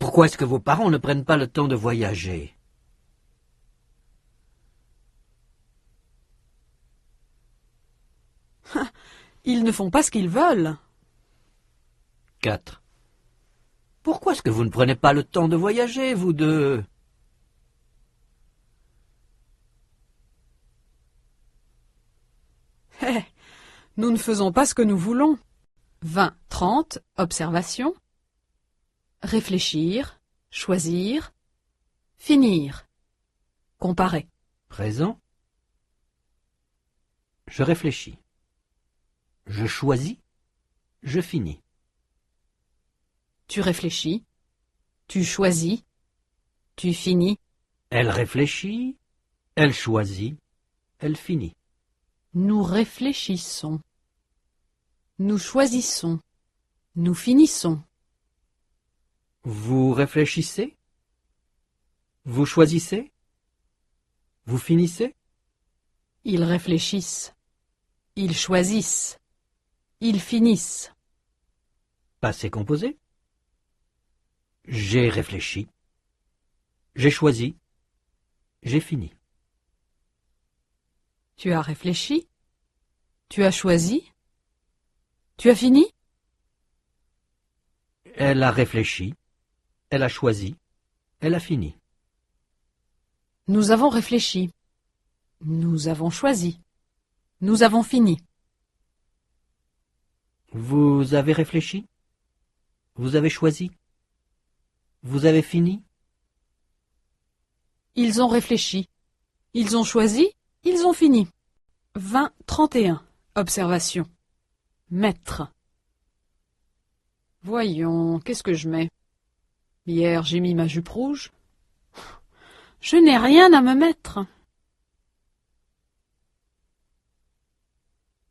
Pourquoi est-ce que vos parents ne prennent pas le temps de voyager? Ils ne font pas ce qu'ils veulent. 4. Pourquoi est-ce que vous ne prenez pas le temps de voyager, vous deux? Nous ne faisons pas ce que nous voulons. 20-30, observation. Réfléchir, choisir, finir. Comparer. Présent. Je réfléchis. Je choisis. Je finis. Tu réfléchis, tu choisis, tu finis. Elle réfléchit. Elle choisit. Elle finit. Nous réfléchissons. Nous choisissons. Nous finissons. Vous réfléchissez? Vous choisissez? Vous finissez? Ils réfléchissent. Ils choisissent. Ils finissent. Passé composé. J'ai réfléchi. J'ai choisi. J'ai fini. Tu as réfléchi. Tu as choisi. Tu as fini. Elle a réfléchi. Elle a choisi. Elle a fini. Nous avons réfléchi. Nous avons choisi. Nous avons fini. Vous avez réfléchi? Vous avez choisi? Vous avez fini? Ils ont réfléchi. Ils ont choisi. Ils ont fini. 20-31. Observation. Mettre. Voyons, qu'est-ce que je mets? Hier, j'ai mis ma jupe rouge. Je n'ai rien à me mettre.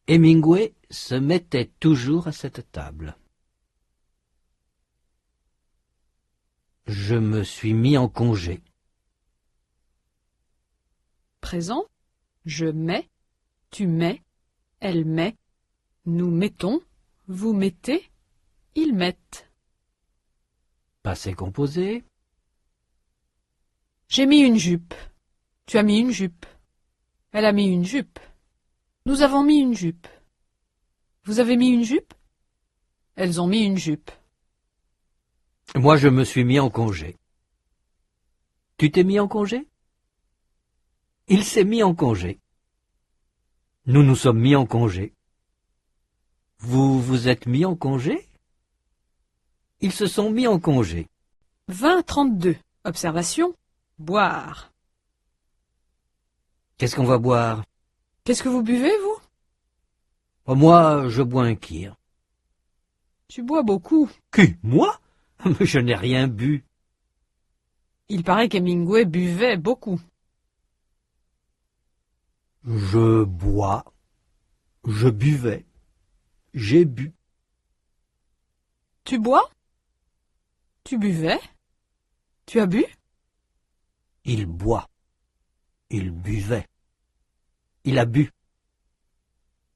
Hemingway se mettait toujours à cette table. Je me suis mis en congé. Présent. Je mets. Tu mets. Elle met. Nous mettons. Vous mettez. Ils mettent. Passé composé. J'ai mis une jupe. Tu as mis une jupe. Elle a mis une jupe. Nous avons mis une jupe. Vous avez mis une jupe? Elles ont mis une jupe. Moi, je me suis mis en congé. Tu t'es mis en congé? Il s'est mis en congé. Nous nous sommes mis en congé. Vous vous êtes mis en congé? Ils se sont mis en congé. 20-32. Observation. Boire. Qu'est-ce qu'on va boire? Qu'est-ce que vous buvez, vous? Oh, moi, je bois un kir. Tu bois beaucoup. Qui? Moi? Mais je n'ai rien bu. Il paraît qu'Hemingway buvait beaucoup. Je bois. Je buvais. J'ai bu. Tu bois? Tu buvais? Tu as bu? Il boit. Il buvait. Il a bu.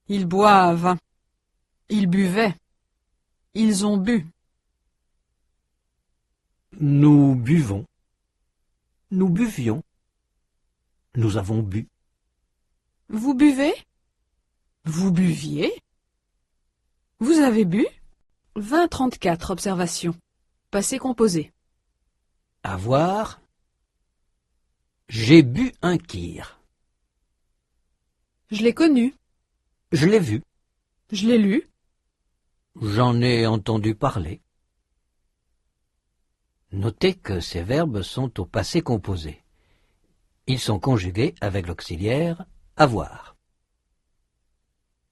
Ils boivent. Ils buvaient. Ils ont bu. Nous buvons. Nous buvions. Nous avons bu. Vous buvez? Vous buviez? Vous avez bu? 20-34. Observation. Passé composé. Avoir. J'ai bu un kir. Je l'ai connu. Je l'ai vu. Je l'ai lu. J'en ai entendu parler. Notez que ces verbes sont au passé composé. Ils sont conjugués avec l'auxiliaire avoir.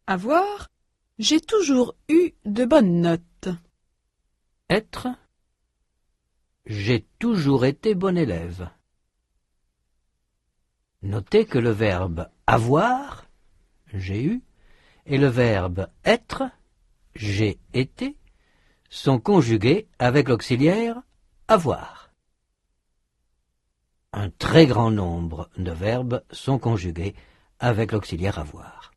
Avoir, j'ai toujours eu de bonnes notes. Être, j'ai toujours été bon élève. Notez que le verbe avoir, j'ai eu, et le verbe être, j'ai été, sont conjugués avec l'auxiliaire avoir. Un très grand nombre de verbes sont conjugués avec l'auxiliaire avoir.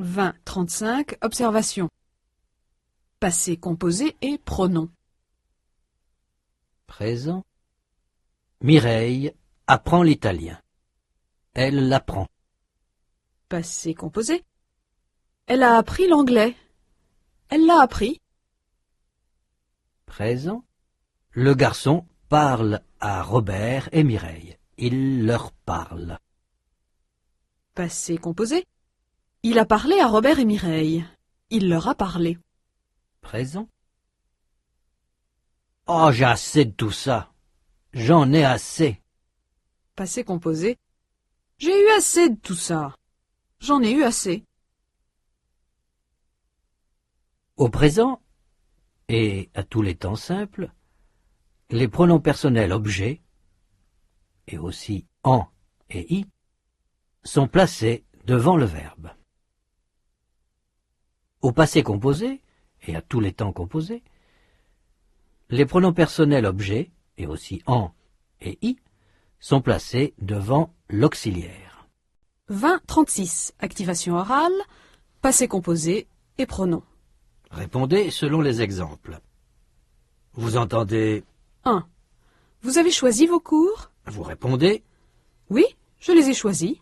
20-35, observation. Passé composé et pronom. Présent. Mireille apprend l'italien. Elle l'apprend. Passé composé. Elle a appris l'anglais. Elle l'a appris. Présent. Le garçon parle à Robert et Mireille. Il leur parle. Passé composé. Il a parlé à Robert et Mireille. Il leur a parlé. Présent. Oh, j'ai assez de tout ça. J'en ai assez. Passé composé. J'ai eu assez de tout ça. J'en ai eu assez. Au présent, et à tous les temps simples, les pronoms personnels objets, et aussi en et i, sont placés devant le verbe. Au passé composé, et à tous les temps composés, les pronoms personnels objets, et aussi en et i, sont placés devant l'auxiliaire. 20-36, activation orale, passé composé et pronom. Répondez selon les exemples. Vous entendez 1. Vous avez choisi vos cours? vous répondez, Oui, je les ai choisis.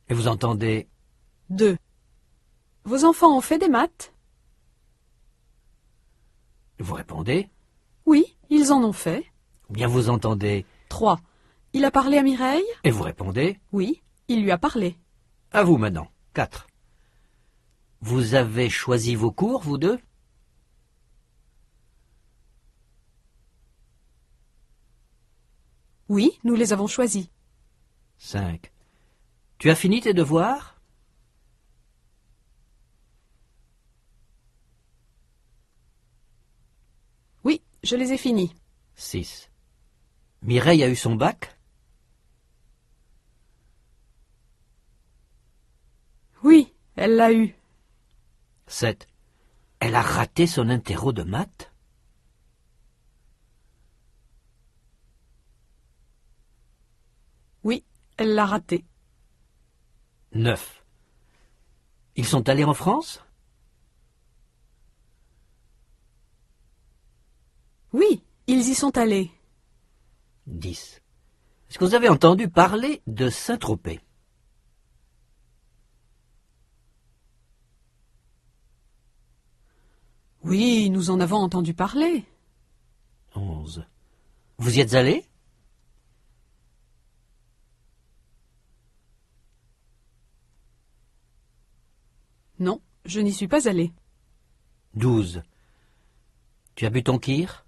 et vous entendez 2. Vos enfants ont fait des maths? vous répondez, Oui, ils en ont fait. ou bien vous entendez 3. Il a parlé à Mireille? et vous répondez, Oui, il lui a parlé. à vous maintenant. 4. Vous avez choisi vos cours, vous deux? Oui, nous les avons choisis. 5. Tu as fini tes devoirs? Oui, je les ai finis. 6. Mireille a eu son bac? Oui, elle l'a eu. 7. Elle a raté son interro de maths? Oui, elle l'a raté. 9. Ils sont allés en France? Oui, ils y sont allés. 10. Est-ce que vous avez entendu parler de Saint-Tropez? Oui, nous en avons entendu parler. 11. Vous y êtes allés? Non, je n'y suis pas allée. 12. Tu as bu ton kir?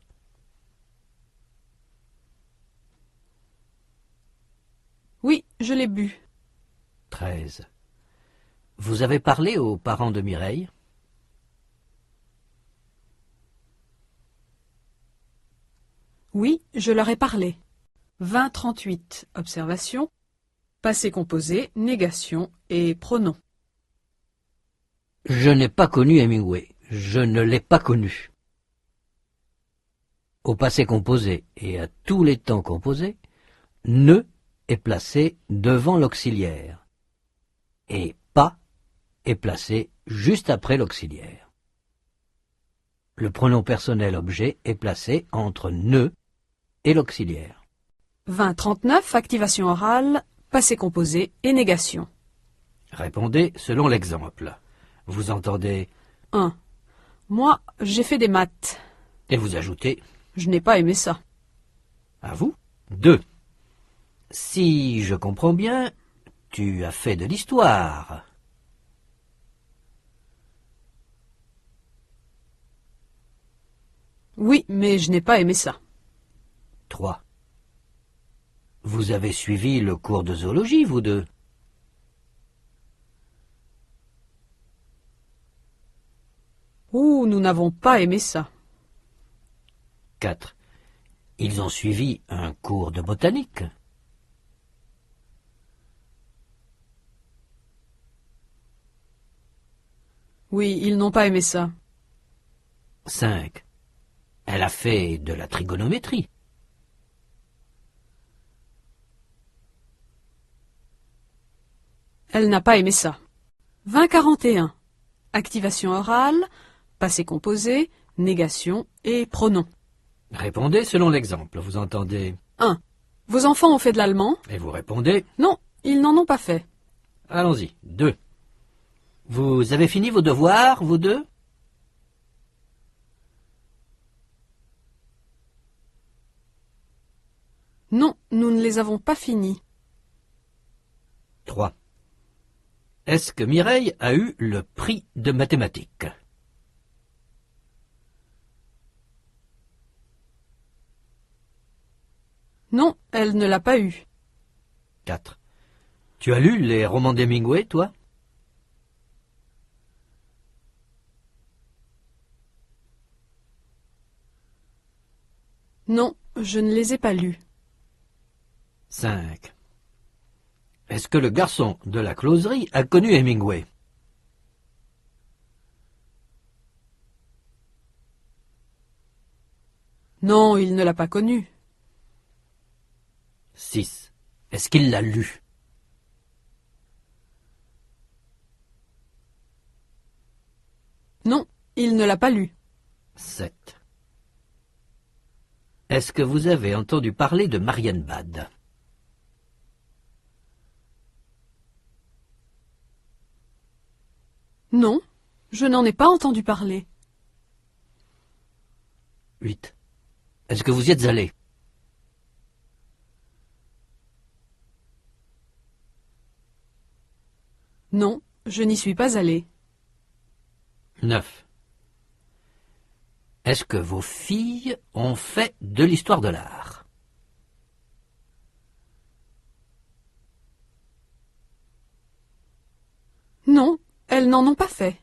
Oui, je l'ai bu. 13. Vous avez parlé aux parents de Mireille? Oui, je leur ai parlé. 20-38, observation, passé composé, négation et pronom. Je n'ai pas connu Hemingway. Je ne l'ai pas connu. Au passé composé et à tous les temps composés, ne est placé devant l'auxiliaire et pas est placé juste après l'auxiliaire. Le pronom personnel objet est placé entre ne et l'auxiliaire. 20-39, activation orale, passé composé et négation. Répondez selon l'exemple. Vous entendez 1. Moi, j'ai fait des maths. et vous ajoutez Je n'ai pas aimé ça. à vous. 2. Si je comprends bien, tu as fait de l'histoire. Oui, mais je n'ai pas aimé ça. 3. Vous avez suivi le cours de zoologie, vous deux? Ouh, nous n'avons pas aimé ça. 4. Ils ont suivi un cours de botanique. Oui, ils n'ont pas aimé ça. 5. Elle a fait de la trigonométrie. Elle n'a pas aimé ça. 20-41. Activation orale, passé composé, négation et pronom. Répondez selon l'exemple, vous entendez? 1. Vos enfants ont fait de l'allemand? Et vous répondez? Non, ils n'en ont pas fait. Allons-y. 2. Vous avez fini vos devoirs, vous deux? Non, nous ne les avons pas finis. 3. Est-ce que Mireille a eu le prix de mathématiques? Non, elle ne l'a pas eu. 4. Tu as lu les romans d'Hemingway, toi? Non, je ne les ai pas lus. 5. Est-ce que le garçon de la closerie a connu Hemingway? Non, il ne l'a pas connu. 6. Est-ce qu'il l'a lu? Non, il ne l'a pas lu. 7. Est-ce que vous avez entendu parler de Marienbad? Non, je n'en ai pas entendu parler. 8. Est-ce que vous y êtes allé? Non, je n'y suis pas allé. 9. Est-ce que vos filles ont fait de l'histoire de l'art? Non, elles n'en ont pas fait.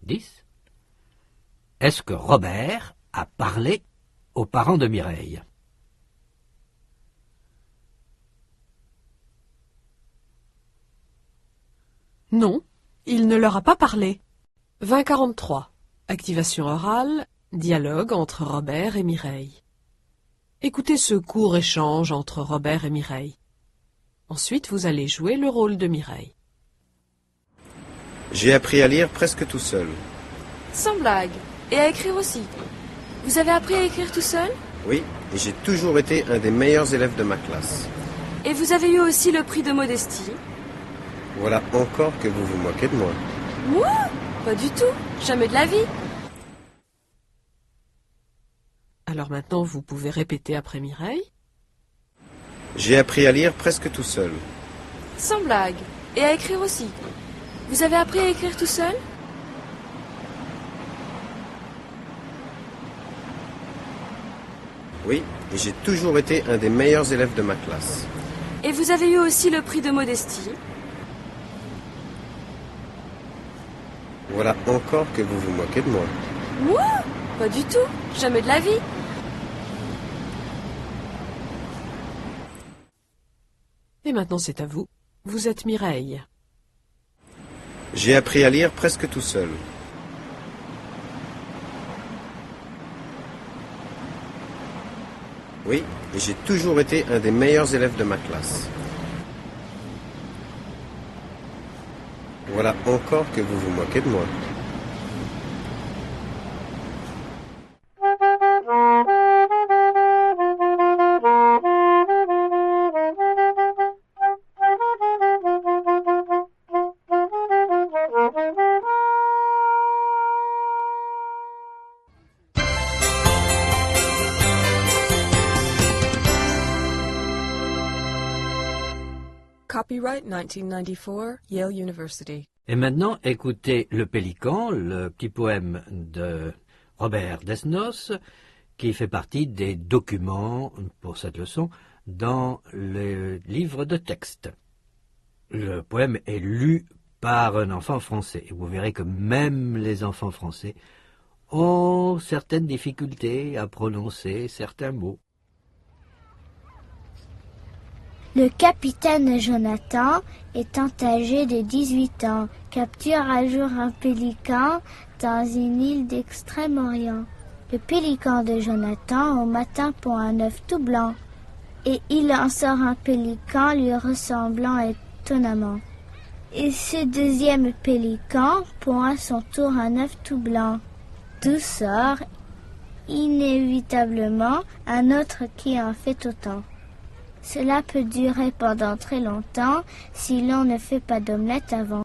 10. Est-ce que Robert a parlé aux parents de Mireille? Non, il ne leur a pas parlé. 20-43. Activation orale, dialogue entre Robert et Mireille. Écoutez ce court échange entre Robert et Mireille. Ensuite, vous allez jouer le rôle de Mireille. J'ai appris à lire presque tout seul. Sans blague. Et à écrire aussi. Vous avez appris à écrire tout seul? Oui, et j'ai toujours été un des meilleurs élèves de ma classe. Et vous avez eu aussi le prix de modestie? Voilà encore que vous vous moquez de moi. Moi? Pas du tout. Jamais de la vie. Alors maintenant, vous pouvez répéter après Mireille. J'ai appris à lire presque tout seul. Sans blague. Et à écrire aussi. Vous avez appris à écrire tout seul? Oui, et j'ai toujours été un des meilleurs élèves de ma classe. Et vous avez eu aussi le prix de modestie? Voilà encore que vous vous moquez de moi. Moi? Pas du tout. Jamais de la vie. Et maintenant, c'est à vous. Vous êtes Mireille. J'ai appris à lire presque tout seul. Oui, et j'ai toujours été un des meilleurs élèves de ma classe. Voilà encore que vous vous moquez de moi. Copyright 1994, Yale University. Et maintenant, écoutez Le Pélican, le petit poème de Robert Desnos, qui fait partie des documents pour cette leçon dans le livre de texte. Le poème est lu par un enfant français. Et vous verrez que même les enfants français ont certaines difficultés à prononcer certains mots. Le capitaine Jonathan, étant âgé de 18 ans, capture un jour un pélican dans une île d'Extrême-Orient. Le pélican de Jonathan au matin pond un œuf tout blanc, et il en sort un pélican lui ressemblant étonnamment. Et ce deuxième pélican pond à son tour un œuf tout blanc, d'où sort inévitablement un autre qui en fait autant. Cela peut durer pendant très longtemps si l'on ne fait pas d'omelette avant.